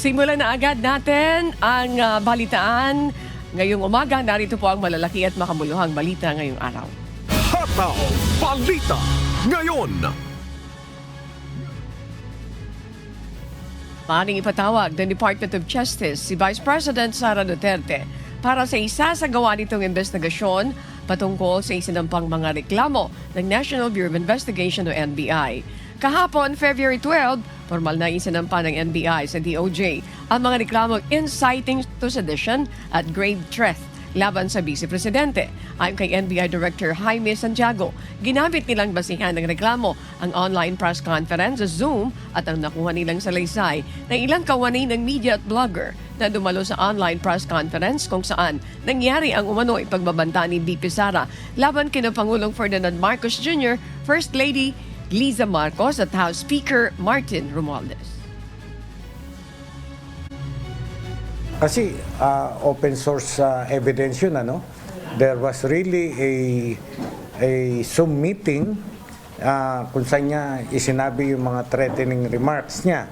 Simulan na agad natin ang balitaan. Ngayong umaga, narito po ang malalaki at makabuluhang balita ngayong araw. Hataw Balita ngayon. Maaring ipatawag ng Department of Justice si Vice President Sara Duterte para sa isasagawa nitong investigasyon patungkol sa isinampang mga reklamo ng National Bureau of Investigation o NBI. Kahapon, February 12, formal na isinampa ng NBI sa DOJ ang mga reklamo inciting to sedition at grave threat laban sa Vice Presidente. Ayon kay NBI Director Jaime Santiago, ginamit nilang basihan ng reklamo ang online press conference sa Zoom at ang nakuha nilang salaysay ng ilang kawani ng media at blogger na dumalo sa online press conference kung saan nangyari ang umano'y pagbabanta ni VP Sara laban kina Pangulong Ferdinand Marcos Jr., First Lady Liza Marcos at House Speaker Martin Romualdez. Kasi open source evidence yun, ano? There was really a Zoom meeting kung saan niya isinabi yung mga threatening remarks niya.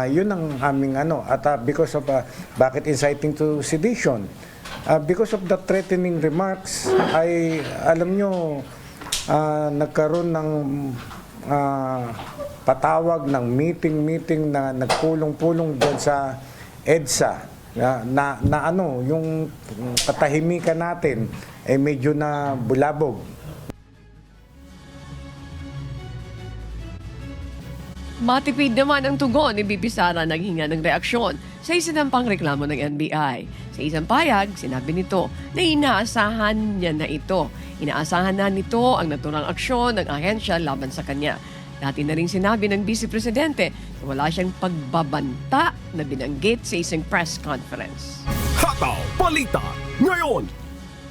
Yun ang aming ano. At because of, bakit inciting to sedition? Because of the threatening remarks, ay alam nyo, nagkaroon ng patawag ng meeting na nagpulong-pulong dyan sa EDSA. Na ano, yung katahimikan natin ay medyo na bulabog. Matipid naman ang tugon ni VP Sara naghinga ng reaksyon sa isinampang reklamo ng NBI. Sa isang payag, sinabi nito na inaasahan niya na ito. Inaasahan na nito ang naturang aksyon ng ahensya laban sa kanya. Dati na rin sinabi ng Vice Presidente na wala siyang pagbabanta na binanggit sa isang press conference. Hataw Balita ngayon.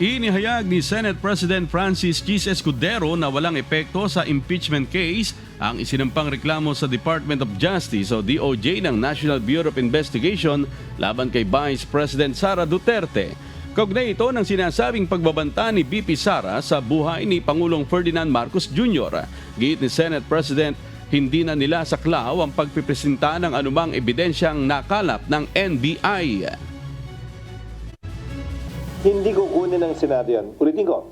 Inihayag ni Senate President Francis G. Escudero na walang epekto sa impeachment case ang isinampang reklamo sa Department of Justice o DOJ ng National Bureau of Investigation laban kay Vice President Sara Duterte. Kaugnay ito ng sinasabing pagbabanta ni VP Sara sa buhay ni Pangulong Ferdinand Marcos Jr. Giit ni Senate President, hindi na nila saklaw ang pagpipresenta ng anumang ebidensyang nakalap ng NBI. Hindi ko kunin ang Senado yan. Ulitin ko,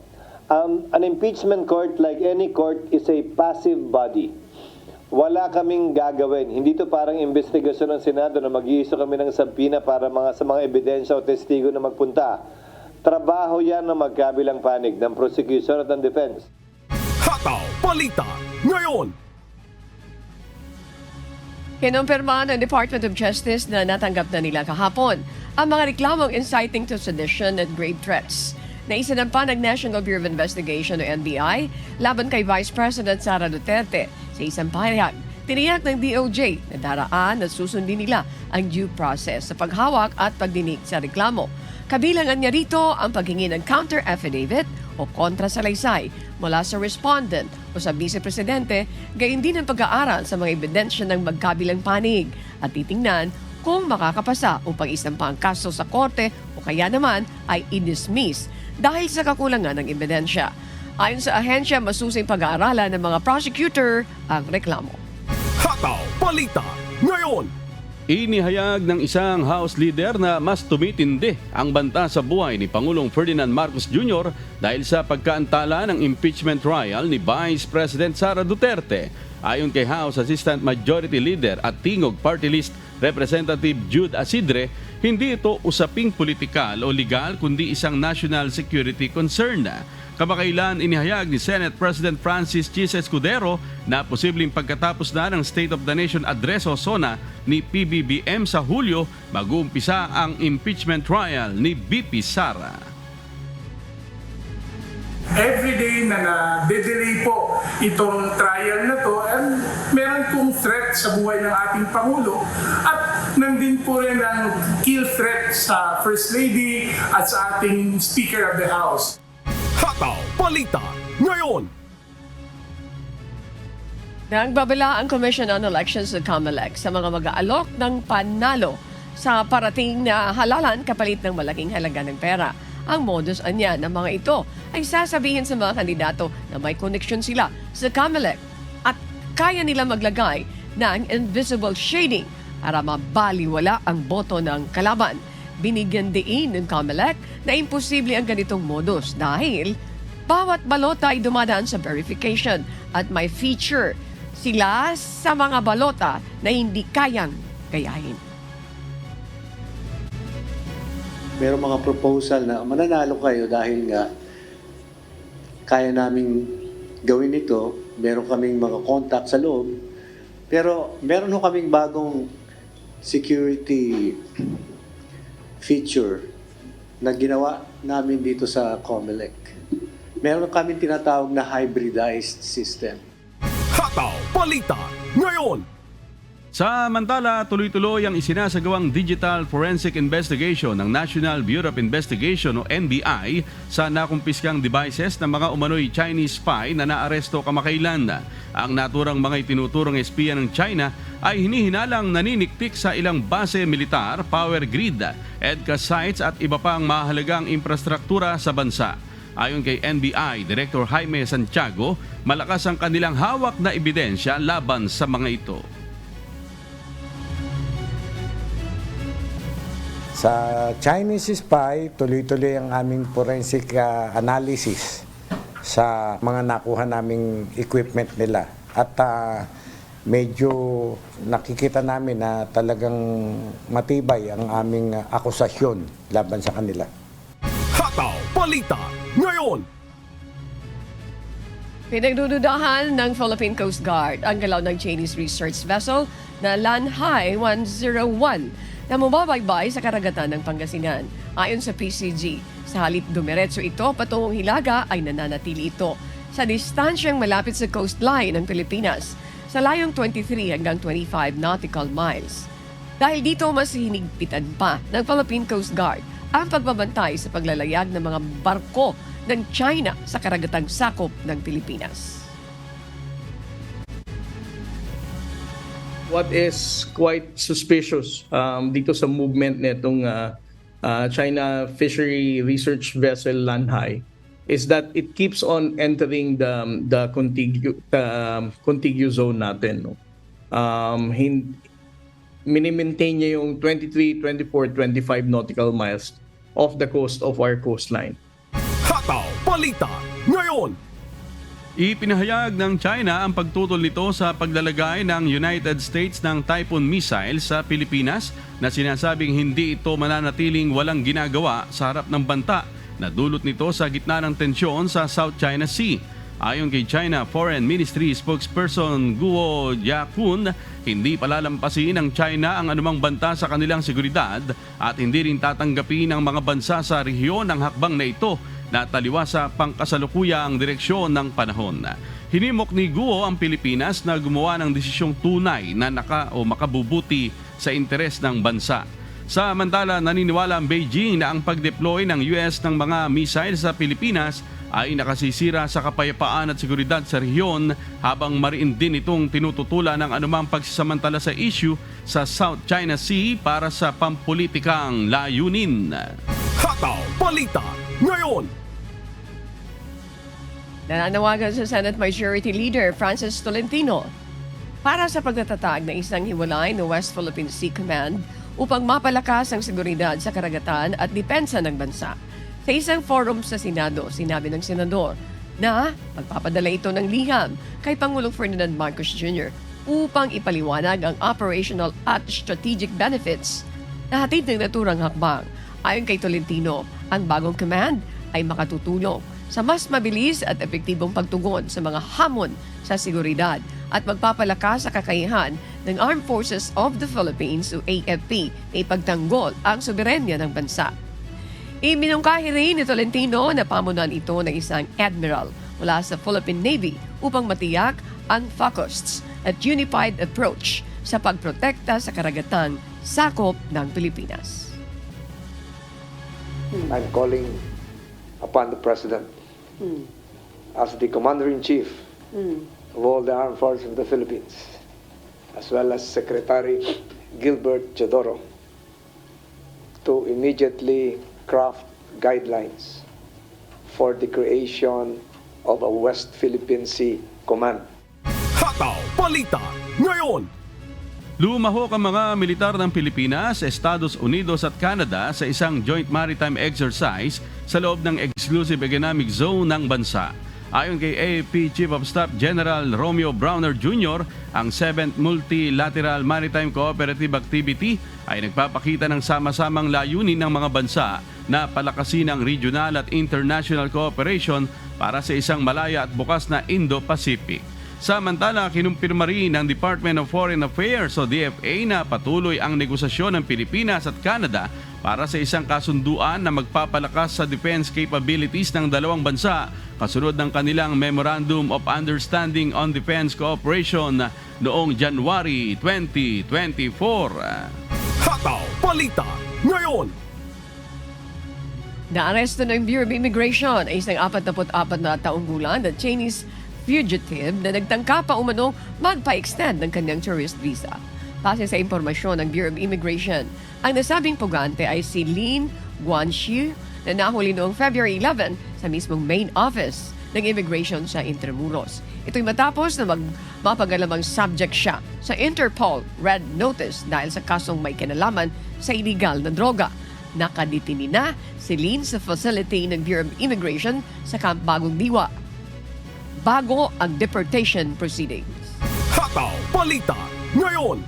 an impeachment court like any court is a passive body. Wala kaming gagawin. Hindi to parang investigasyon ng Senado na mag-iiso kami ng sampina para sa mga ebidensya o testigo na magpunta. Trabaho yan ng magkabilang panig ng prosecution at ng defense. Hataw Balita ngayon. Kinumpirma ng Department of Justice na natanggap na nila kahapon ang mga reklamong inciting to sedition and grave threats na isinampa ng National Bureau of Investigation o NBI laban kay Vice President Sara Duterte. Sa isang pahayag, tiniyak ng DOJ na daraan na susundin nila ang due process sa paghawak at pagdinig sa reklamo. Kabilangan niya rito ang paghingi ng counter affidavit o kontrasalaysay mula sa respondent o sa Vice Presidente, gayon din ang pag-aaral sa mga ebidensya ng magkabilang panig at titingnan kung makakapasa upang isampa ang kaso sa korte o kaya naman ay i-dismiss dahil sa kakulangan ng ebidensya. Ayon sa ahensya, masusing pag-aaralan ng mga prosecutor ang reklamo. Hataw Balita ngayon. Inihayag ng isang House leader na mas tumitindi ang banta sa buhay ni Pangulong Ferdinand Marcos Jr. dahil sa pagkaantala ng impeachment trial ni Vice President Sara Duterte. Ayon kay House Assistant Majority Leader at Tingog Party List Representative Jude Asidre, hindi ito usaping politikal o legal kundi isang national security concern. Kamakailan inihayag ni Senate President Francis G. Escudero na posibleng pagkatapos na ng State of the Nation Address o SONA ni PBBM sa Hulyo, mag-uumpisa ang impeachment trial ni VP Sara. Everyday na na-delay po itong trial na to, meron pong threat sa buhay ng ating Pangulo at nandin po rin ang kill threat sa First Lady at sa ating Speaker of the House. Hataw Balita ngayon. Nagbabala ang Commission on Elections sa COMELEC sa mga mag-aalok ng panalo sa parating na halalan kapalit ng malaking halaga ng pera. Ang modus anya ng mga ito ay sasabihin sa mga kandidato na may koneksyon sila sa COMELEC at kaya nila maglagay ng invisible shading para mabaliwala ang boto ng kalaban. Binigyan diin ng COMELEC na imposible ang ganitong modus dahil bawat balota ay dumadaan sa verification at may feature sila sa mga balota na hindi kayang gayahin. Merong mga proposal na mananalo kayo dahil nga kaya naming gawin ito. Meron kaming mga contact sa loob. Pero meron ho kaming bagong security feature na ginawa namin dito sa COMELEC. Meron kaming tinatawag na hybridized system. Hataw Balita ngayon. Samantala, tuloy-tuloy ang isinasagawang Digital Forensic Investigation ng National Bureau of Investigation o NBI sa nakumpiskang devices ng mga umano'y Chinese spy na naaresto kamakailan. Ang naturang mga itinuturong espiya ng China ay hinihinalang naniniktik sa ilang base militar, power grid, EDCA sites at iba pang mahalagang infrastruktura sa bansa. Ayon kay NBI Director Jaime Santiago, malakas ang kanilang hawak na ebidensya laban sa mga ito. Sa Chinese spy, tuloy-tuloy ang aming forensic analysis sa mga nakuha naming equipment nila. At medyo nakikita namin na talagang matibay ang aming akusasyon laban sa kanila. Hataw Balita ngayon. Pinagdududahan ng Philippine Coast Guard ang galaw ng Chinese research vessel na Lanhai 101 na bumabaybay sa karagatan ng Pangasinan. Ayon sa PCG, sa halip dumiretso ito patungong Hilaga ay nananatili ito sa distansyang malapit sa coastline ng Pilipinas sa layong 23 hanggang 25 nautical miles. Dahil dito mas hinigpitan pa ng Philippine Coast Guard ang pagbabantay sa paglalayag ng mga barko ng China sa karagatang sakop ng Pilipinas. What is quite suspicious dito sa movement nitong China Fishery Research Vessel Lanhai is that it keeps on entering the contiguous zone natin. No? Minimaintain niya yung 23, 24, 25 nautical miles off the coast of our coastline. Hataw Balita ngayon. Ipinahayag ng China ang pagtutol nito sa paglalagay ng United States ng Typhoon missile sa Pilipinas na sinasabing hindi ito mananatiling walang ginagawa sa harap ng banta na dulot nito sa gitna ng tensyon sa South China Sea. Ayon kay China Foreign Ministry spokesperson Guo Jiakun, hindi palalampasin ng China ang anumang banta sa kanilang seguridad at hindi rin tatanggapin ng mga bansa sa rehiyon ang hakbang na ito na taliwas sa pangkasalukuyang direksyon ng panahon. Hinimok ni Guo ang Pilipinas na gumawa ng desisyong tunay na makabubuti sa interes ng bansa. Samantala, naniniwala ang Beijing na ang pag-deploy ng US ng mga missile sa Pilipinas ay nakasisira sa kapayapaan at seguridad sa rehiyon habang mariin din itong tinututulan ng anumang pagsisamantala sa issue sa South China Sea para sa pampulitikang layunin. Hataw Balita ngayon. Nananawagan sa Senate Majority Leader Francis Tolentino para sa pagtatatag ng isang hiwalay na West Philippine Sea Command upang mapalakas ang seguridad sa karagatan at depensa ng bansa. Sa isang forum sa Senado, sinabi ng senador na magpapadala ito ng liham kay Pangulong Ferdinand Marcos Jr. upang ipaliwanag ang operational at strategic benefits na hatid ng naturang hakbang. Ayon kay Tolentino, ang bagong command ay makatutulong sa mas mabilis at epektibong pagtugon sa mga hamon sa seguridad at magpapalakas sa kakayahan ng Armed Forces of the Philippines o AFP na ipagtanggol ang soberenya ng bansa. Iminungkahi rin ni Tolentino na pamunuan ito ng isang admiral mula sa Philippine Navy upang matiyak ang focused at unified approach sa pagprotekta sa karagatang sakop ng Pilipinas. I'm calling upon the President as the Commander-in-Chief of all the Armed Forces of the Philippines, as well as Secretary Gilbert Chodoro, to immediately craft guidelines for the creation of a West Philippine Sea Command. Hataw Balita ngayon. Lumahok ang mga militar ng Pilipinas, Estados Unidos at Canada sa isang joint maritime exercise sa loob ng Exclusive Economic Zone ng bansa. Ayon kay AFP Chief of Staff General Romeo Browner Jr., ang 7th Multilateral Maritime Cooperative Activity ay nagpapakita ng sama-samang layunin ng mga bansa na palakasin ang regional at international cooperation para sa isang malaya at bukas na Indo-Pacific. Samantala, kinumpirma rin ng Department of Foreign Affairs o DFA na patuloy ang negosasyon ng Pilipinas at Canada para sa isang kasunduan na magpapalakas sa defense capabilities ng dalawang bansa kasunod ng kanilang Memorandum of Understanding on Defense Cooperation noong January 2024. Hataw Balita ngayon. Naaresto ng Bureau of Immigration ay isang 44 na taong gulang na Chinese fugitive na nagtangka pa umanong magpa-extend ng kanyang tourist visa. Base sa impormasyon ng Bureau of Immigration, ang nasabing pugante ay si Lin Guanxi na nahuli noong February 11 sa mismong main office ng immigration sa Intramuros. Ito'y matapos na mapagalamang subject siya sa Interpol Red Notice dahil sa kasong may kinalaman sa illegal na droga. Nakadetini na si Lin sa facility ng Bureau of Immigration sa Camp Bagong Diwa bago ang deportation proceedings. Hataw Balita ngayon.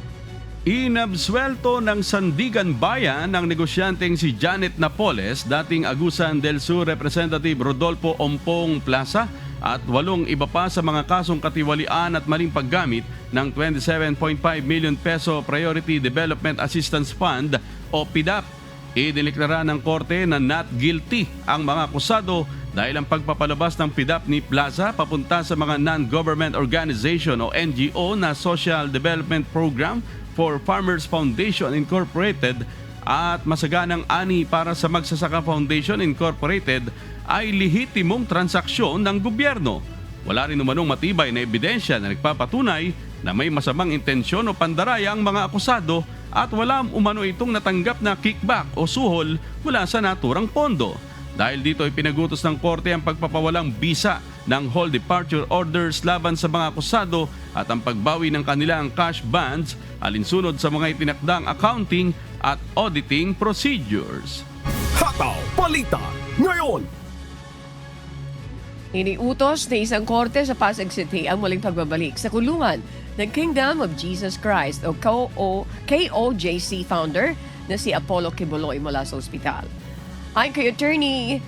Inabswelto ng Sandigan Bayan ang negosyanteng si Janet Napoles, dating Agusan del Sur Representative Rodolfo Ompong Plaza at 8 iba pa sa mga kasong katiwalian at maling paggamit ng 27.5 million peso Priority Development Assistance Fund o PDAP. Idineklara ng korte na not guilty ang mga akusado dahil ang pagpapalabas ng PDAP ni Plaza papunta sa mga non-government organization o NGO na Social Development Program for Farmers Foundation Incorporated at Masaganang Ani para sa Magsasaka Foundation Incorporated ay lehitimong transaksyon ng gobyerno. Wala rin umanong matibay na ebidensya na nagpapatunay na may masamang intensyon o pandaraya ang mga akusado at wala umano itong natanggap na kickback o suhol mula sa naturang pondo. Dahil dito ay pinagutos ng korte ang pagpapawalang bisa ng whole departure orders laban sa mga akusado at ang pagbawi ng kanilang cash bonds alinsunod sa mga itinakdang accounting at auditing procedures. Hataw Balita ngayon. Iniutos ng isang korte sa Pasig City ang muling pagbabalik sa kulungan ng Kingdom of Jesus Christ o KOJC founder na si Apollo Kibuloy mula sa ospital. Ayon kay Attorney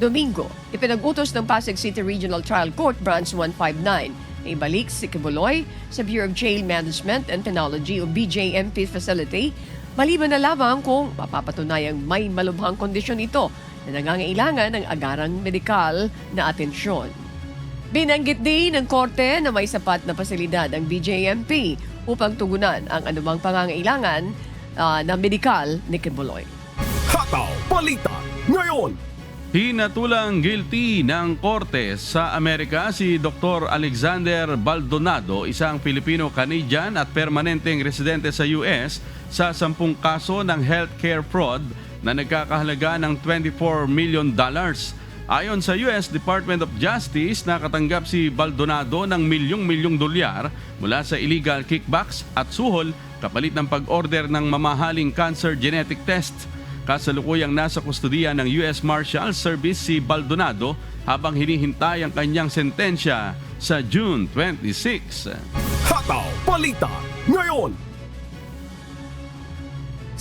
Domingo, ipinag-utos ng Pasig City Regional Trial Court Branch 159 na ibalik si Kibuloy sa Bureau of Jail Management and Penology o BJMP facility maliban na lamang kung mapapatunayang may malubhang kondisyon ito na nangangailangan ng agarang medikal na atensyon. Binanggit din ng korte na may sapat na pasilidad ang BJMP upang tugunan ang anumang pangangailangan na medikal ni Kibuloy. Hataw Balita ngayon. Hinatulang guilty ng korte sa Amerika si Dr. Alexander Baldonado, isang Filipino-Canadian at permanenteng residente sa US sa 10 kaso ng healthcare fraud na nagkakahalaga ng $24 million. Ayon sa US Department of Justice, nakatanggap si Baldonado ng milyong-milyong dolyar mula sa illegal kickbacks at suhol kapalit ng pag-order ng mamahaling cancer genetic test. Kasalukuyang nasa kustudiya ng US Marshal Service si Baldonado habang hinihintay ang kanyang sentensya sa June 26. Hataw Balita ngayon.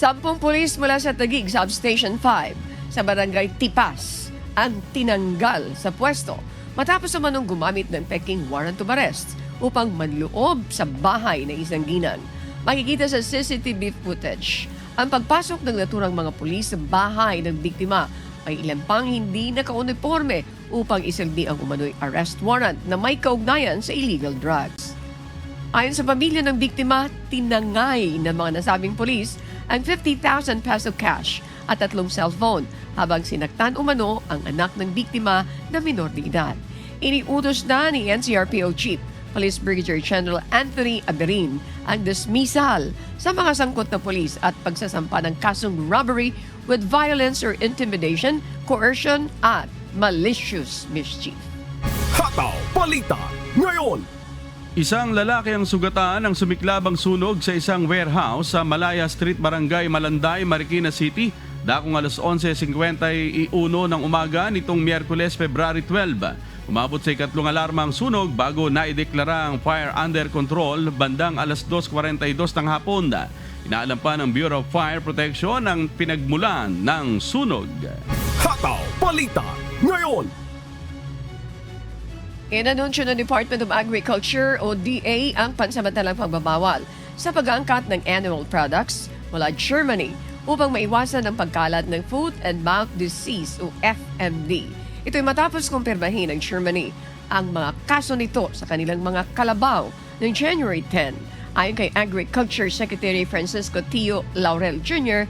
10 pulis mula sa Taguig Substation 5 sa Barangay Tipas ang tinanggal sa pwesto matapos naman gumamit ng peking warrant of arrest upang manloob sa bahay ng isang ginang. Makikita sa CCTV footage ang pagpasok ng naturang mga pulis sa bahay ng biktima ay ilan pang hindi naka-uniforme upang isilbi ang umano'y arrest warrant na may kaugnayan sa illegal drugs. Ayon sa pamilya ng biktima, tinangay ng mga nasabing pulis ang 50,000 peso cash at 3 cellphone habang sinaktan umano ang anak ng biktima na minor de edad. Iniutos na ni NCRPO Chief Police Brigadier General Anthony Aberin ang dismissal sa mga sangkot na pulis at pagsasampa ng kasong robbery with violence or intimidation, coercion at malicious mischief. Hataw Balita ngayon. Isang lalaki ang sugatan ng sumiklabang sunog sa isang warehouse sa Malaya Street, Barangay Malanday, Marikina City, dakong alas 11:51 ng umaga nitong Miyerkules, February 12. Umabot sa ikatlong alarma ang sunog bago naideklara ang fire under control bandang alas 2:42 ng hapon. Inaalam pa ng Bureau of Fire Protection ang pinagmulan ng sunog. Hataw Balita ngayon. Inanunsyo ng Department of Agriculture o DA ang pansamantalang pagbabawal sa pag-aangkat ng animal products mula Germany upang maiwasan ang pagkalat ng Foot and Mouth Disease o FMD. Ito'y matapos kumpirmahin ng Germany ang mga kaso nito sa kanilang mga kalabaw noong January 10. Ayon kay Agriculture Secretary Francisco Tio Laurel Jr.,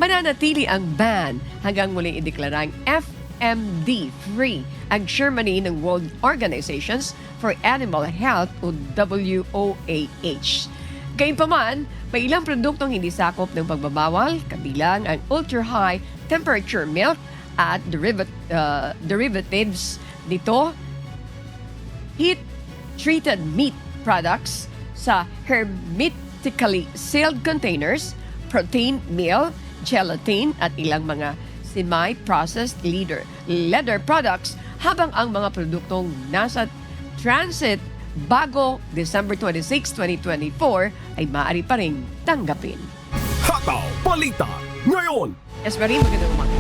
mananatili ang ban hanggang muling ideklarang FMD-free ang Germany ng World Organizations for Animal Health o WOAH. Gayunpaman, may ilang produktong hindi sakop ng pagbabawal, kabilang ang ultra-high temperature milk at derivatives nito, heat-treated meat products sa hermetically sealed containers, protein meal, gelatin at ilang mga semi-processed leather products, habang ang mga produktong nasa transit bago December 26, 2024 ay maaari pa rin tanggapin. Hataw Balita ngayon. Esmerin, magandang umaga.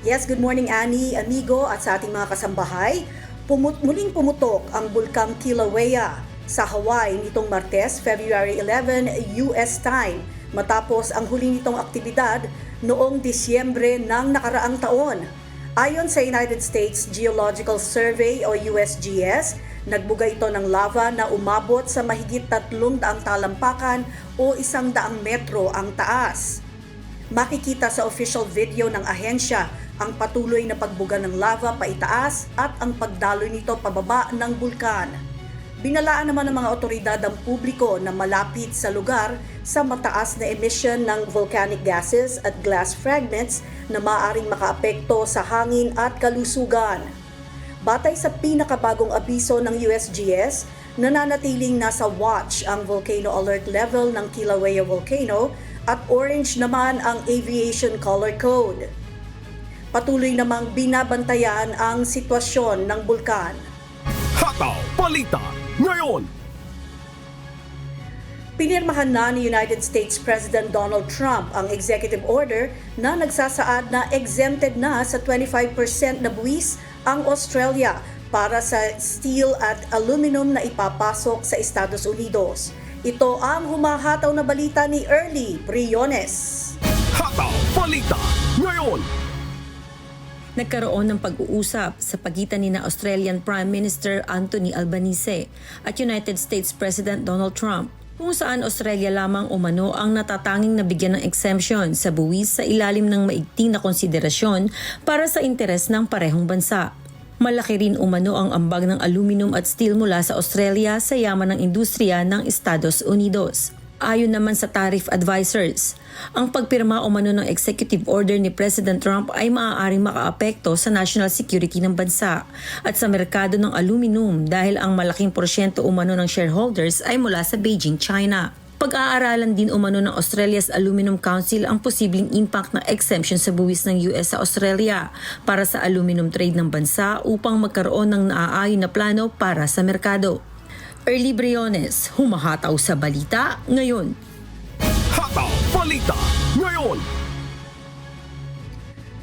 Yes, good morning Annie, amigo at sa ating mga kasambahay. Muling pumutok ang bulkang Kilauea sa Hawaii nitong Martes, February 11, US time, matapos ang huli nitong aktibidad noong Disyembre ng nakaraang taon. Ayon sa United States Geological Survey o USGS, nagbuga ito ng lava na umabot sa mahigit 300 talampakan o 100 metro ang taas. Makikita sa official video ng ahensya ang patuloy na pagbuga ng lava paitaas at ang pagdaloy nito pababa ng bulkan. Binalaan naman ng mga otoridad ang publiko na malapit sa lugar sa mataas na emission ng volcanic gases at glass fragments na maaaring makaapekto sa hangin at kalusugan. Batay sa pinakabagong abiso ng USGS, nananatiling nasa watch ang volcano alert level ng Kilauea Volcano at orange naman ang aviation color code. Patuloy namang binabantayan ang sitwasyon ng bulkan. Hataw Balita ngayon. Pinirmahan na ni United States President Donald Trump ang executive order na nagsasaad na exempted na sa 25% na buwis ang Australia para sa steel at aluminum na ipapasok sa Estados Unidos. Ito ang humahataw na balita ni Early Briones. Hataw Balita ngayon. Nagkaroon ng pag-uusap sa pagitan ni Australian Prime Minister Anthony Albanese at United States President Donald Trump kung saan Australia lamang umano ang natatanging nabigyan ng exemption sa buwis sa ilalim ng maigting na konsiderasyon para sa interes ng parehong bansa. Malaki rin umano ang ambag ng aluminum at steel mula sa Australia sa yaman ng industriya ng Estados Unidos. Ayon naman sa tariff advisors, ang pagpirma umano ng executive order ni President Trump ay maaaring makaapekto sa national security ng bansa at sa merkado ng aluminum dahil ang malaking porsyento umano ng shareholders ay mula sa Beijing, China. Pag-aaralan din umano ng Australia's Aluminum Council ang posibleng impact ng exemption sa buwis ng US sa Australia para sa aluminum trade ng bansa upang magkaroon ng naaayon na plano para sa merkado. Early Briones, humahataw sa balita ngayon. Hataw Balita ngayon.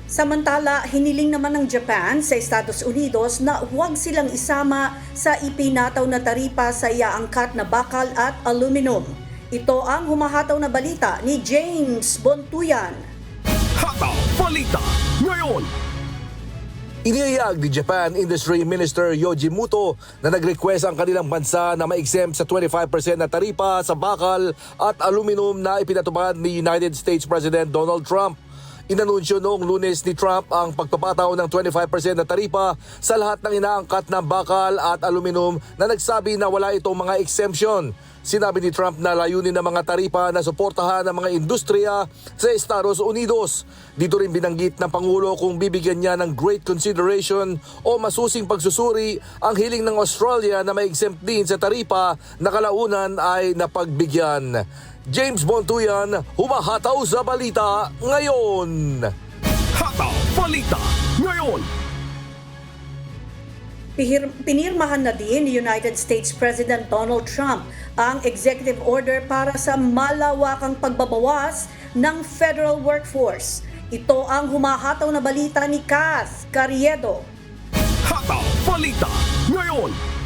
Samantala, hiniling naman ng Japan sa Estados Unidos na huwag silang isama sa ipinataw na taripa sa iaangkat na bakal at aluminum. Ito ang humahataw na balita ni James Bontuyan. Hataw Balita ngayon. Inihayag ni Japan Industry Minister Yoji Muto na nag-request ang kanilang bansa na ma-exempt sa 25% na taripa sa bakal at aluminum na ipinatupad ni United States President Donald Trump. Inanunsyo noong Lunes ni Trump ang pagpapataw ng 25% na taripa sa lahat ng inaangkat na bakal at aluminum na nagsabi na wala itong mga exemption. Sinabi ni Trump na layunin ng mga taripa na suportahan ng mga industriya sa Estados Unidos. Dito rin binanggit ng Pangulo kung bibigyan niya ng great consideration o masusing pagsusuri ang hiling ng Australia na ma-exempt din sa taripa na kalaunan ay napagbigyan. James Bontuyan, humahataw sa balita ngayon. Hataw Balita ngayon. Pinirmahan na din ni United States President Donald Trump ang executive order para sa malawakang pagbabawas ng federal workforce. Ito ang humahataw na balita ni Kath Carriedo. Hataw Balita ngayon.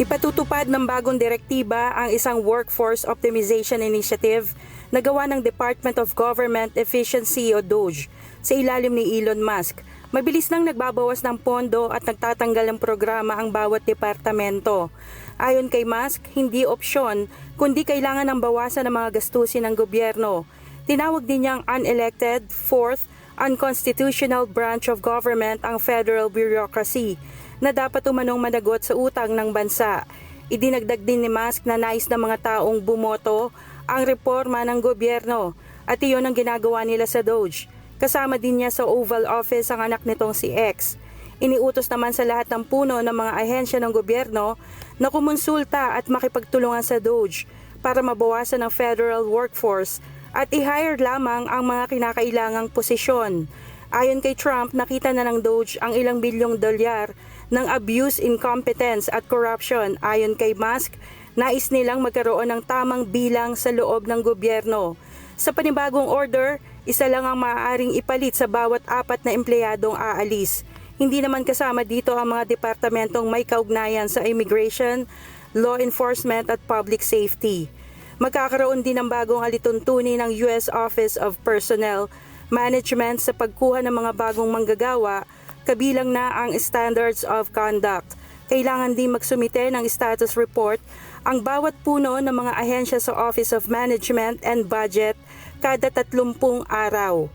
Ipatutupad ng bagong direktiba ang isang workforce optimization initiative na gawa ng Department of Government Efficiency o DOGE sa ilalim ni Elon Musk. Mabilis nang nagbabawas ng pondo at nagtatanggal ng programa ang bawat departamento. Ayon kay Musk, hindi opsyon kundi kailangan ng bawasan ng mga gastusin ng gobyerno. Tinawag din niyang unelected, fourth, unconstitutional branch of government ang federal bureaucracy na dapat umanong managot sa utang ng bansa. Idinagdag din ni Musk na nais ng mga taong bumoto ang reforma ng gobyerno at iyon ang ginagawa nila sa DOGE. Kasama din niya sa Oval Office ang anak nitong si X. Iniutos naman sa lahat ng puno ng mga ahensya ng gobyerno na kumonsulta at makipagtulungan sa DOGE para mabawasan ang federal workforce at i-hire lamang ang mga kinakailangang posisyon. Ayon kay Trump, nakita na ng DOGE ang ilang bilyong dolyar ng abuse, incompetence at corruption. Ayon kay Musk, nais nilang magkaroon ng tamang bilang sa loob ng gobyerno. Sa panibagong order, isa lang ang maaaring ipalit sa bawat 4 na empleyadong aalis. Hindi naman kasama dito ang mga departamentong may kaugnayan sa immigration, law enforcement at public safety. Magkakaroon din ng bagong alituntunin ng US Office of Personnel Management sa pagkuha ng mga bagong manggagawa, kabilang na ang Standards of Conduct. Kailangan din magsumite ng status report ang bawat puno ng mga ahensya sa Office of Management and Budget kada 30 araw.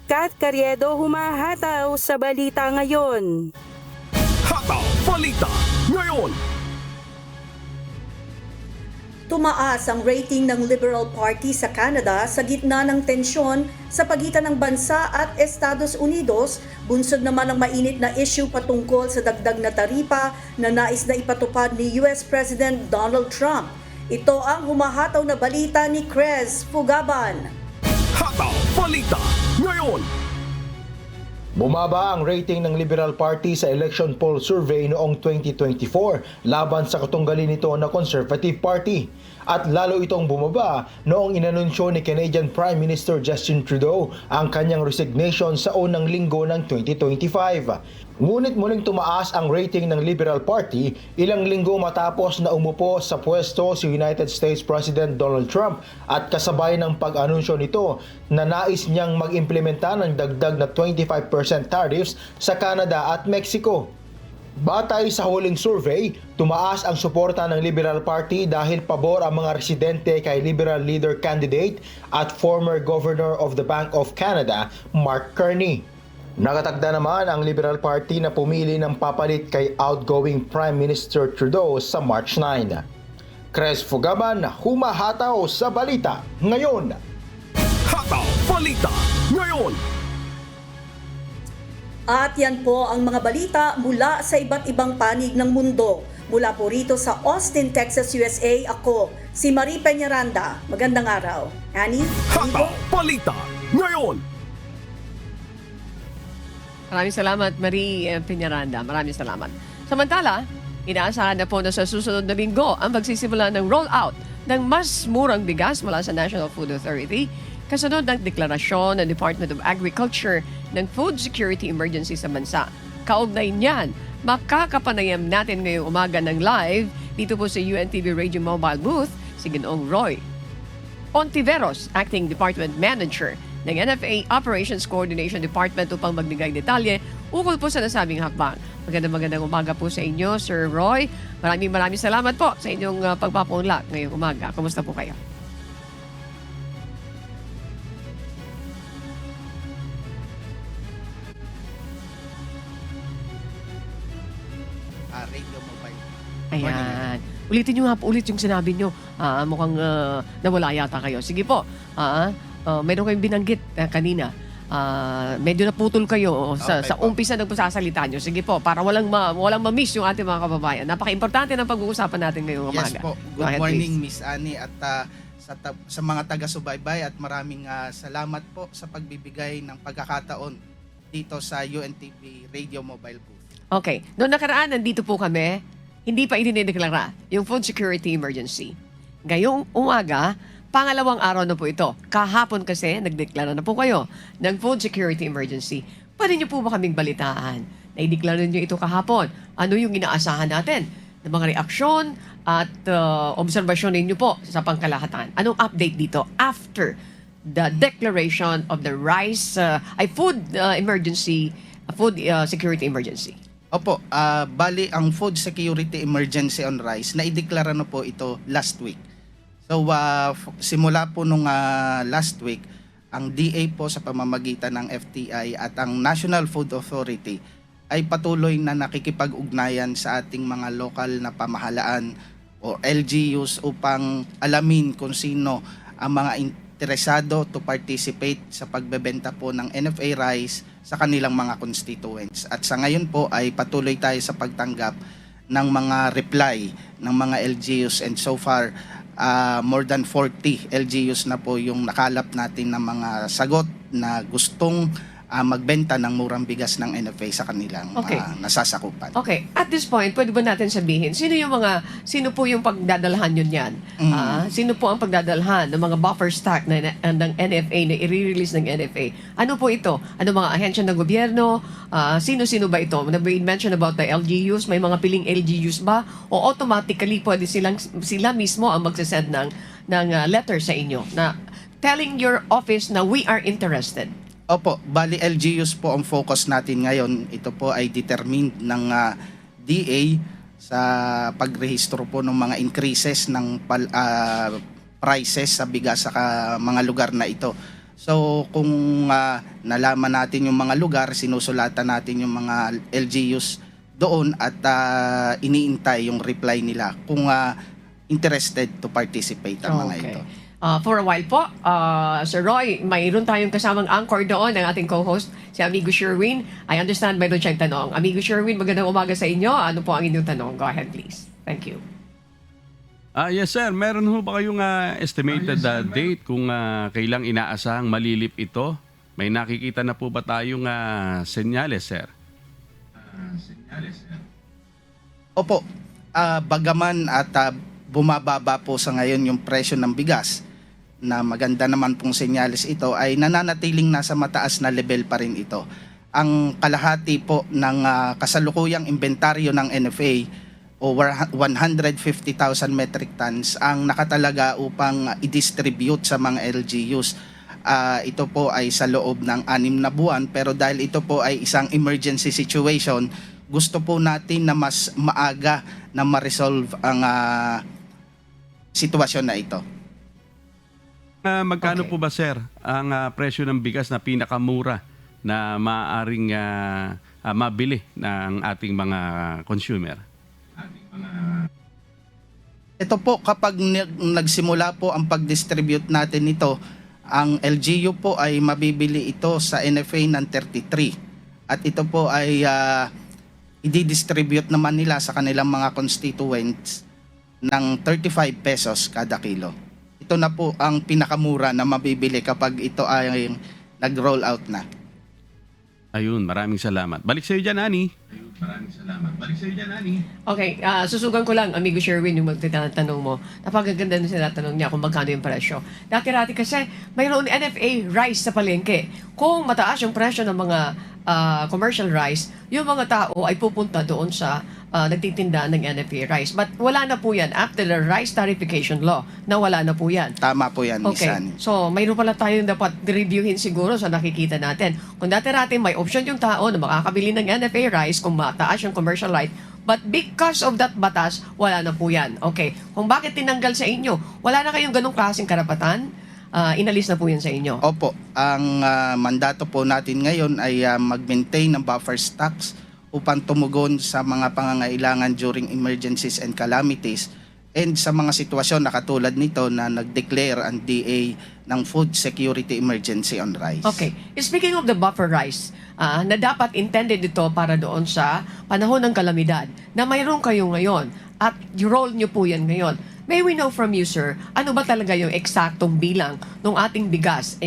Kath Carriedo, humahataw sa balita ngayon. Hataw Balita ngayon. Tumaas ang rating ng Liberal Party sa Canada sa gitna ng tensyon sa pagitan ng bansa at Estados Unidos. Bunsod naman ang mainit na issue patungkol sa dagdag na taripa na nais na ipatupad ni US President Donald Trump. Ito ang humahataw na balita ni Crez Fugaban. Hataw Balita ngayon. Bumaba ang rating ng Liberal Party sa election poll survey noong 2024 laban sa katunggali nito na Conservative Party. At lalo itong bumaba noong inanunsyo ni Canadian Prime Minister Justin Trudeau ang kanyang resignation sa unang linggo ng 2025. Ngunit muling tumaas ang rating ng Liberal Party ilang linggo matapos na umupo sa pwesto si United States President Donald Trump at kasabay ng pag-anunsyo nito na nais niyang mag-implementa ng dagdag na 25% tariffs sa Canada at Mexico. Batay sa huling survey, tumaas ang suporta ng Liberal Party dahil pabor ang mga residente kay Liberal leader candidate at former Governor of the Bank of Canada, Mark Carney. Nakatagda naman ang Liberal Party na pumili ng papalit kay outgoing Prime Minister Trudeau sa March 9. Crez Fugaban, humahataw sa balita ngayon. Hataw Balita ngayon. At yan po ang mga balita mula sa iba't ibang panig ng mundo. Mula po rito sa Austin, Texas, USA, ako, si Marie Peñaranda. Magandang araw. Annie? Hataw Balita ngayon. Maraming salamat, Marie Peñaranda. Maraming salamat. Samantala, inaasahan na po na sa susunod na linggo ang magsisimula ng rollout ng mas murang bigas mula sa National Food Authority kasunod ng deklarasyon ng Department of Agriculture ng Food Security Emergency sa bansa. Kaugnay niyan, makakapanayam natin ngayong umaga ng live dito po sa UNTV Radio Mobile Booth si Ginoong Roy Ontiveros, Acting Department Manager ng NFA Operations Coordination Department upang magbigay detalye ukol po sa nasabing hakbang. Magandang umaga po sa inyo, Sir Roy. Maraming salamat po sa inyong pagpapaunlak ngayong umaga. Kumusta po kayo? Ayan. Ulitin nyo nga po ulit yung sinabi nyo. Mukhang nawala yata kayo. Sige po. Meron kayong binanggit kanina. Medyo naputol kayo sa umpisa ng pagsasalita nyo. Sige po, para walang ma-miss yung ating mga kababayan. Napaka-importante ng pag-uusapan natin ngayong umaga. Yes po. Go ahead, Good morning, please. Miss Annie, at sa mga taga-subaybay, at maraming salamat po sa pagbibigay ng pagkakataon dito sa UNTV Radio Mobile Booth. Okay. Noong nakaraan, nandito po kami, hindi pa idinideklara yung food security emergency. Ngayong umaga, pangalawang araw na po ito. Kahapon kasi, nagdeklara na po kayo ng food security emergency. Pwede niyo po ba kaming balitaan? Naideklara niyo ito kahapon. Ano yung inaasahan natin? Ng mga reaksyon at obserbasyon ninyo po sa pangkalahatan. Anong update dito after the declaration of the food security emergency? Opo, bali ang food security emergency on rice, naideklara na po ito last week. So simula po nung last week, ang DA po sa pamamagitan ng FTI at ang National Food Authority ay patuloy na nakikipag-ugnayan sa ating mga lokal na pamahalaan o LGUs upang alamin kung sino ang mga interesado to participate sa pagbebenta po ng NFA rice sa kanilang mga constituents. At sa ngayon po ay patuloy tayo sa pagtanggap ng mga reply ng mga LGUs, and so far more than 40 LGUs na po yung nakalap natin ng mga sagot na gustong magbenta ng murang bigas ng NFA sa kanilang nasasakupan. Okay. At this point, pwede ba natin sabihin, sino po yung pagdadalhan yun yan? Sino po ang pagdadalhan ng mga buffer stock ng NFA na i-release ng NFA? Ano po ito? Ano mga ahensya ng gobyerno? Sino-sino ba ito? Mention about the LGUs, may mga piling LGUs ba? O automatically pwede sila mismo ang magsasend ng letter sa inyo na telling your office na we are interested? Opo, bali LGUs po ang focus natin ngayon. Ito po ay determined ng DA sa pagrehistro po ng mga increases ng prices sa bigas sa mga lugar na ito. So kung nalaman natin yung mga lugar, sinusulatan natin yung mga LGUs doon at iniintay yung reply nila kung interested to participate ang mga ito. For a while po, Sir Roy, mayroon tayong kasamang anchor doon ng ating co-host, si Amigo Sherwin. I understand mayroon siyang tanong. Amigo Sherwin, magandang umaga sa inyo. Ano po ang inyong tanong? Go ahead, please. Thank you. Yes sir, meron ho ba kayong estimated date kung kailang inaasahang malilip ito? May nakikita na po ba tayong senyales, sir? Opo, bagaman at bumababa po sa ngayon yung presyo ng bigas, na maganda naman pong senyales ito, ay nananatiling nasa mataas na level pa rin ito. Ang kalahati po ng kasalukuyang inventaryo ng NFA o 150,000 metric tons ang nakatalaga upang i-distribute sa mga LGUs. Ito po ay sa loob ng 6 na buwan, pero dahil ito po ay isang emergency situation, gusto po natin na mas maaga na ma-resolve ang sitwasyon na ito. Magkano po ba sir ang presyo ng bigas na pinakamura na maaaring mabili ng ating mga consumer? Ito po, kapag nagsimula po ang pag-distribute natin nito, ang LGU po ay mabibili ito sa NFA ng 33. At ito po ay i-distribute naman nila sa kanilang mga constituents ng 35 pesos kada kilo. Ito na po ang pinakamura na mabibili kapag ito ay nag-roll out na. Ayun, maraming salamat. Balik sa iyo dyan, Ani. Okay, susugan ko lang, Amigo Sherwin, yung magtatanong mo. Napagaganda na sila tanong niya kung magkano yung presyo. Dati-rati kasi mayroon NFA rice sa palengke. Kung mataas yung presyo ng mga commercial rice, yung mga tao ay pupunta doon sa nagtitinda ng NFA rice. But wala na po yan. After the rice tarification law, nawala na po yan. Tama po yan, Miss Okay, Annie. so mayroon pala tayong dapat reviewin siguro sa nakikita natin. Kung dati-rati may option yung tao na makakabili ng NFA rice kung mataas yung commercial rice, but because of that batas, wala na po yan. Okay, kung bakit tinanggal sa inyo, wala na kayong ganong klaseng karapatan, inalis na po yan sa inyo. Opo, ang mandato po natin ngayon ay mag-maintain ng buffer stocks upang tumugon sa mga pangangailangan during emergencies and calamities and sa mga sitwasyon na katulad nito na nag-declare ang DA ng food security emergency on rice. Okay. Speaking of the buffer rice, na dapat intended ito para doon sa panahon ng kalamidad, na mayroon kayo ngayon at roll nyo po yan ngayon. May we know from you, sir, ano ba talaga yung eksaktong bilang ng ating bigas?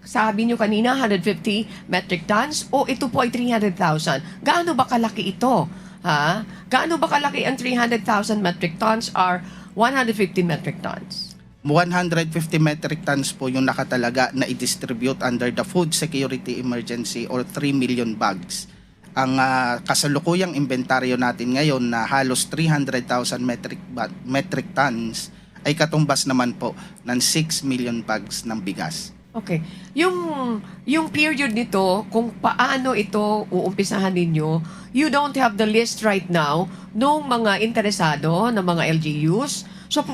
Sabi nyo kanina, 150 metric tons o ito po ay 300,000. Gaano ba kalaki ito? Gaano ba kalaki ang 300,000 metric tons or 150 metric tons? 150 metric tons po yung nakatalaga na i-distribute under the food security emergency or 3 million bags. Ang kasalukuyang inventaryo natin ngayon na halos 300,000 metric tons ay katumbas naman po ng 6 million bags ng bigas. Okay. Yung period nito, kung paano ito uumpisahan ninyo, you don't have the list right now nung mga interesado ng mga LGUs. So,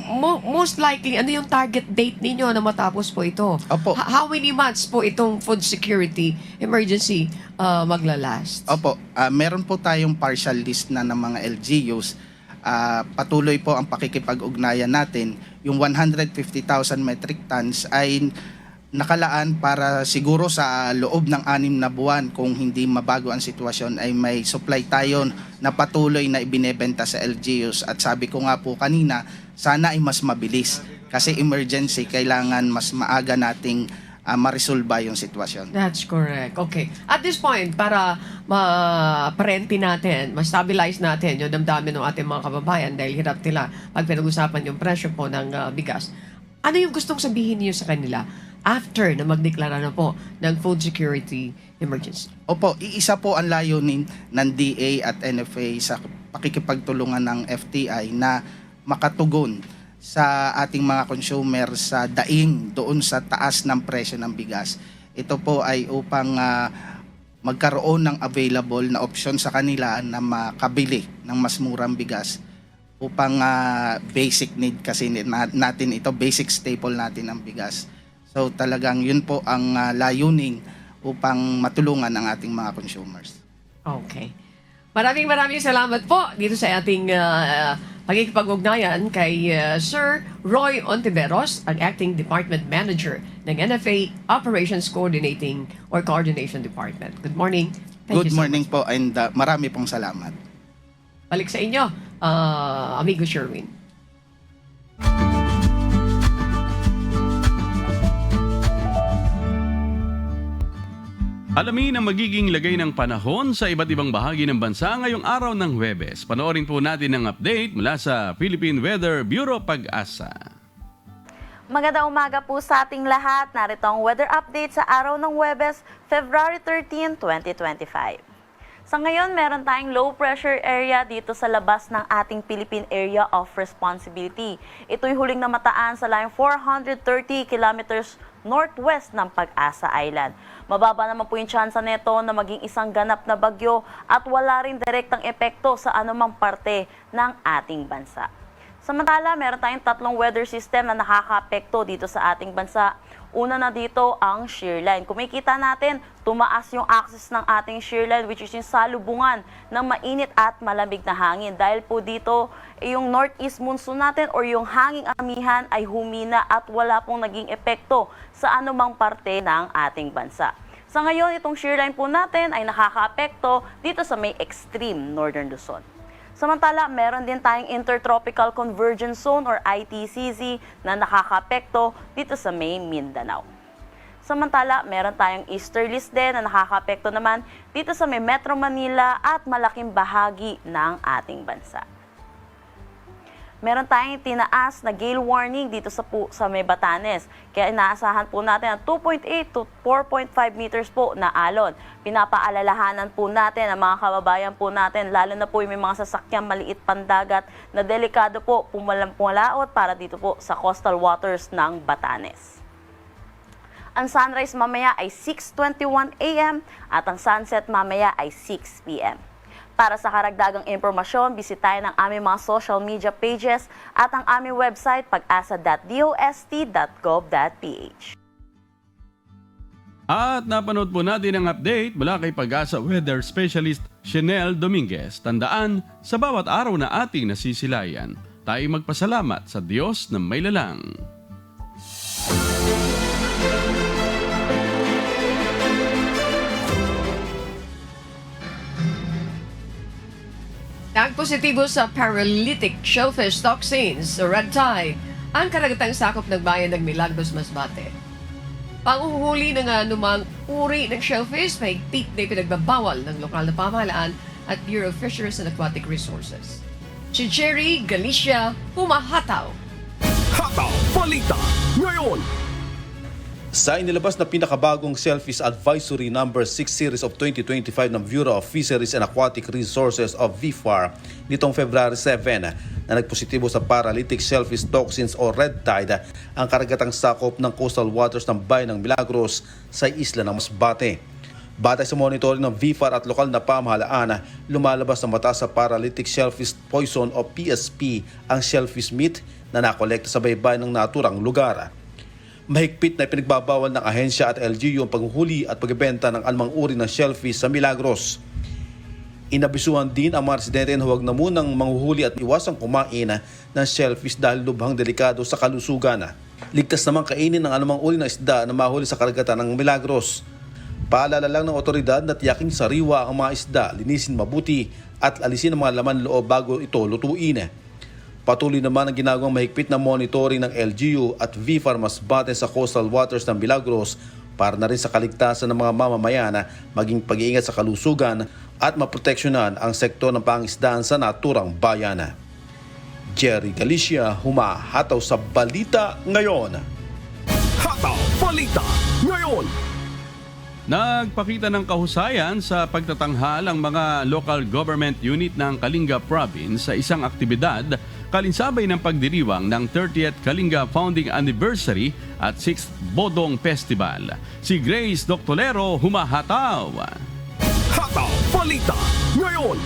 most likely, ano yung target date ninyo na matapos po ito? Opo. How many months po itong food security emergency maglalast? Opo. Meron po tayong partial list na ng mga LGUs. Patuloy po ang pakikipag-ugnayan natin. Yung 150,000 metric tons ay nakalaan para siguro sa loob ng 6 na buwan kung hindi mabago ang sitwasyon ay may supply tayo na patuloy na ibinebenta sa LGUs. At sabi ko nga po kanina, sana ay mas mabilis kasi emergency, kailangan mas maaga nating ma-resolve yung sitwasyon. That's correct. Okay. At this point, para ma-parenti natin, ma-stabilize natin yung damdamin ng ating mga kababayan dahil hirap nila pag pinag-usapan yung presyo po ng bigas. Ano yung gustong sabihin niyo sa kanila after na magdeklara na po ng food security emergency? Opo, iisa po ang layunin ng DA at NFA sa pakikipagtulungan ng FTI na makatugon sa ating mga consumer sa daing doon sa taas ng presyo ng bigas. Ito po ay upang magkaroon ng available na opsyon sa kanila na makabili ng mas murang bigas upang basic need kasi natin ito, basic staple natin ang bigas. So talagang yun po ang layunin upang matulungan ang ating mga consumers. Okay. Maraming salamat po dito sa ating pagkikipag-ugnayan kay Sir Roy Ontiveros, ang Acting Department Manager ng NFA Operations Coordination Department. Good morning. Good morning po and marami pong salamat. Balik sa inyo, amigo Sherwin. Alamin ang magiging lagay ng panahon sa iba't ibang bahagi ng bansa ngayong araw ng Huwebes. Panoorin po natin ang update mula sa Philippine Weather Bureau Pag-asa. Magandang umaga po sa ating lahat. Narito ang weather update sa araw ng Huwebes, February 13, 2025. Sa ngayon, meron tayong low pressure area dito sa labas ng ating Philippine Area of Responsibility. Ito'y huling namataan sa layong 430 kilometers northwest ng Pag-asa Island. Mababa naman po yung tsansa nito na maging isang ganap na bagyo at wala rin direktang epekto sa anumang parte ng ating bansa. Samantala, meron tayong 3 weather system na nakakaapekto dito sa ating bansa. Una na dito ang shear line. Kung makikita natin, tumaas yung axis ng ating shear line which is yung salubungan ng mainit at malamig na hangin. Dahil po dito, yung northeast monsoon natin or yung hanging amihan ay humina at wala pong naging epekto sa anumang parte ng ating bansa. Sa ngayon, itong shear line po natin ay nakakaapekto dito sa may extreme northern Luzon. Samantala, meron din tayong Intertropical Convergence Zone or ITCZ na nakakaapekto dito sa may Mindanao. Samantala, meron tayong easterlies din na nakakaapekto naman dito sa may Metro Manila at malaking bahagi ng ating bansa. Meron tayong tinaas na gale warning dito sa may Batanes. Kaya inaasahan po natin ang 2.8 to 4.5 meters po na alon. Pinapaalalahanan po natin ang mga kababayan po natin, lalo na po yung may mga sasakyang maliit pandagat na delikado po pumalaot para dito po sa coastal waters ng Batanes. Ang sunrise mamaya ay 6:21 a.m. at ang sunset mamaya ay 6 p.m. Para sa karagdagang impormasyon, bisitahin ang aming mga social media pages at ang aming website pag-asa.dost.gov.ph. At napanood po natin ang update mula kay Pag-asa Weather Specialist Chanel Dominguez. Tandaan, sa bawat araw na ating nasisilayan, tayo magpasalamat sa Diyos na may lalang. Nagpositibo sa paralytic shellfish toxins o red tide ang karagatang sakop ng bayan ng Milagros, Masbate. Panguhuli ng anumang uri ng shellfish may higpit na pinagbabawal ng lokal na pamahalaan at Bureau of Fisheries and Aquatic Resources. Si Jerry Galicia, humahataw. Hataw Balita ngayon. Sa inilabas na pinakabagong Shellfish Advisory No. 6 Series of 2025 ng Bureau of Fisheries and Aquatic Resources of BFAR nitong February 7 na nagpositibo sa paralytic shellfish toxins o red tide ang karagatang sakop ng coastal waters ng bayan ng Milagros sa isla ng Masbate. Batay sa monitoring ng BFAR at lokal na pamahalaan, lumalabas na mataas sa paralytic shellfish poison o PSP ang shellfish meat na nakolekta sa baybayin ng naturang lugar. Mahigpit na pinagbabawal ng ahensya at LGU ang paghuhuli at pagbebenta ng anumang uri ng shellfish sa Milagros. Inabisuhan din ang mga residente na huwag na munang manghuhuli at iwasang kumain ng shellfish dahil lubhang delikado sa kalusugan. Ligtas naman kainin ng anumang uri ng isda na mahuli sa karagatan ng Milagros. Paalala lang ng otoridad na tiyaking sariwa ang mga isda, linisin mabuti at alisin ang mga laman loob bago ito lutuin. Patuloy naman ang ginagawang mahigpit na monitoring ng LGU at BFAR Masbate sa coastal waters ng Milagros para na rin sa kaligtasan ng mga mamamayan maging pag-iingat sa kalusugan at maproteksyonan ang sektor ng pangisdaan sa naturang bayan. Jerry Galicia, humahataw sa Balita Ngayon. Hataw Balita ngayon. Nagpakita ng kahusayan sa pagtatanghal ang mga local government unit ng Kalinga Province sa isang aktibidad kalinsabay ng pagdiriwang ng 30th Kalinga Founding Anniversary at 6th Bodong Festival. Si Grace Doctolero, humahataw. Hataw Balita ngayon.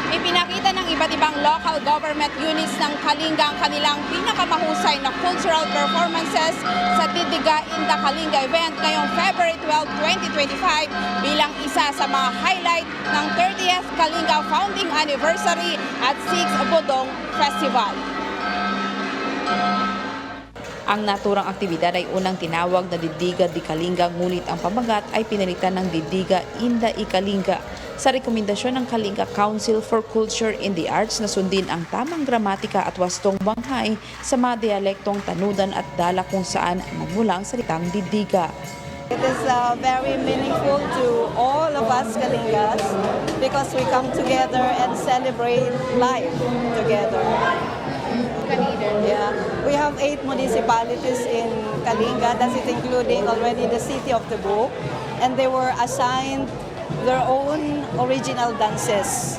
Ipinakita ng iba't ibang local government units ng Kalinga ang kanilang pinakamahusay na cultural performances sa Didiga in the Kalinga event ngayong February 12, 2025 bilang isa sa mga highlight ng 30th Kalinga Founding Anniversary at 6th Bodong Festival. Ang naturang aktibidad ay unang tinawag na Didiga di Kalinga, ngunit ang pamagat ay pinalitan ng Didiga in the Ikalinga sa rekomendasyon ng Kalinga Council for Culture in the Arts na sundin ang tamang gramatika at wastong banghay sa mga dialektong tanudan at dala kung saan magmulang salitang Didiga. It is very meaningful to all of us Kalingas because we come together and celebrate life together. Yeah, we have 8 municipalities in Kalinga, that's it including already the city of Cebu, and they were assigned their own original dances.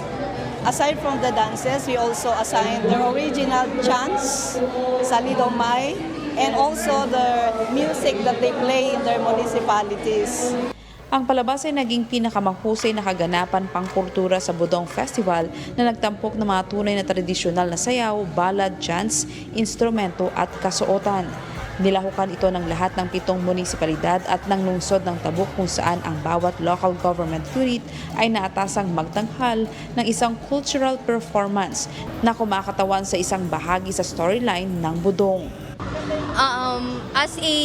Aside from the dances, we also assigned their original chants, Salidomay, and also the music that they play in their municipalities. Ang palabas ay naging pinakamahusay na kaganapan pangkultura sa Bodong Festival na nagtampok ng mga tunay na tradisyonal na sayaw, ballad, chants, instrumento at kasuotan. Nilahukan ito ng lahat ng 7 munisipalidad at ng lungsod ng Tabuk kung saan ang bawat local government unit ay naatasang magtanghal ng isang cultural performance na kumakatawan sa isang bahagi sa storyline ng Bodong. As a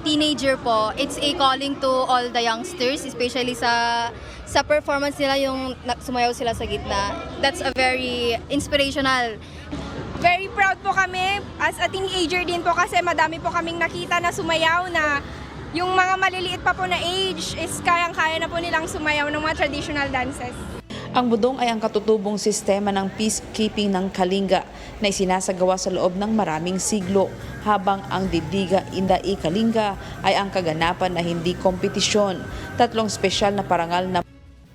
teenager po, it's a calling to all the youngsters, especially sa performance nila, yung sumayaw sila sa gitna. That's a very inspirational. Very proud po kami as a teenager din po kasi madami po kaming nakita na sumayaw na yung mga maliliit pa po na age is kayang-kaya na po nilang sumayaw ng mga traditional dances. Ang Bodong ay ang katutubong sistema ng peacekeeping ng Kalinga na isinasagawa sa loob ng maraming siglo, habang ang Didiga in the Ikalinga ay ang kaganapan na hindi kompetisyon. 3 spesyal na parangal na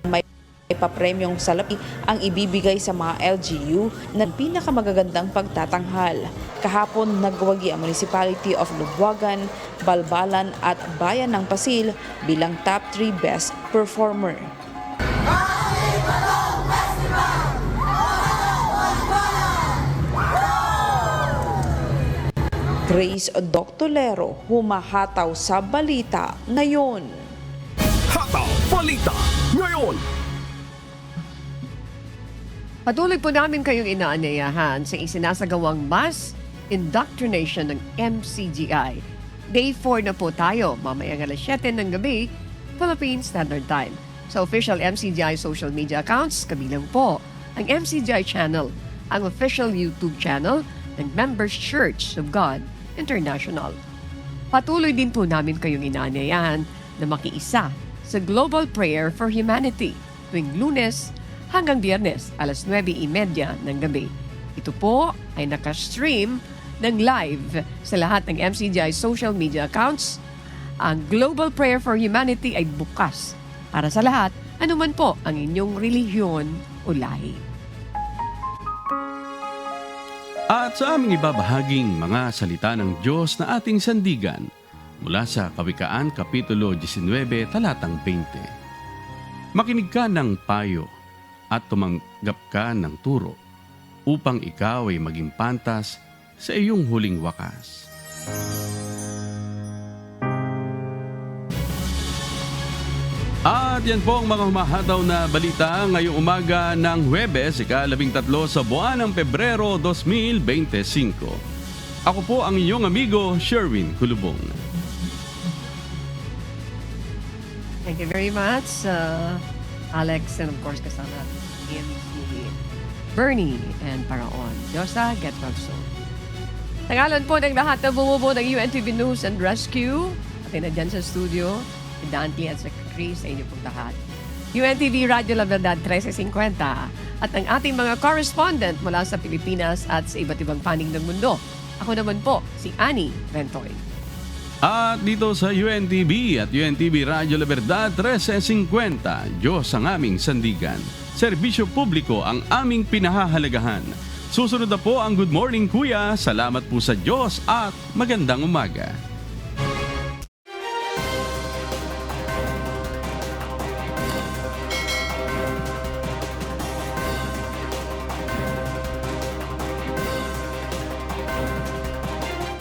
may papremyong salapi ang ibibigay sa mga LGU na pinakamagagandang pagtatanghal. Kahapon, nagwagi ang Municipality of Lubwagan, Balbalan at Bayan ng Pasil bilang top 3 best performer. Grace Doctolero, humahataw sa balita ngayon. Hataw Balita Ngayon. Patuloy po namin kayong inaanyayahan sa isinasagawang mass indoctrination ng MCGI. Day 4 na po tayo, mamayang alas 7 ng gabi, Philippine Standard Time. Sa official MCGI social media accounts, kabilang po ang MCGI channel, ang official YouTube channel ng Members Church of God International. Patuloy din po namin kayong inaanyayahan na makiisa sa Global Prayer for Humanity tuwing Lunes hanggang Biyernes alas 9:30 ng gabi. Ito po ay nakastream ng live sa lahat ng MCGI social media accounts. Ang Global Prayer for Humanity ay bukas para sa lahat, anuman po ang inyong relihiyon o lahi. At sa aming ibabahaging mga salita ng Diyos na ating sandigan mula sa Kawikaan Kapitulo 19, talatang 20. Makinig ka ng payo at tumanggap ka ng turo upang ikaw ay maging pantas sa iyong huling wakas. At yan po ang mga humahataw na balita ngayong umaga ng Huwebes, ika-13 sa buwan ng Pebrero 2025. Ako po ang inyong amigo, Sherwin Kulubong. Thank you very much, Alex, and of course kasama natin si Bernie and Paraon. Diyosa, get well soon. Tangalan po ng lahat na bumubuo ng UNTV News and Rescue. At na dyan sa studio, si Dante at Secretary sa inyo pong lahat. UNTV Radio La Verdad 1350 at ang ating mga correspondent mula sa Pilipinas at sa iba't ibang panig ng mundo. Ako naman po, si Annie Rentoy. At dito sa UNTV at UNTV Radio La Verdad 1350, Diyos ang aming sandigan. Serbisyo publiko ang aming pinahahalagahan. Susunod na po ang Good Morning Kuya. Salamat po sa Diyos at magandang umaga.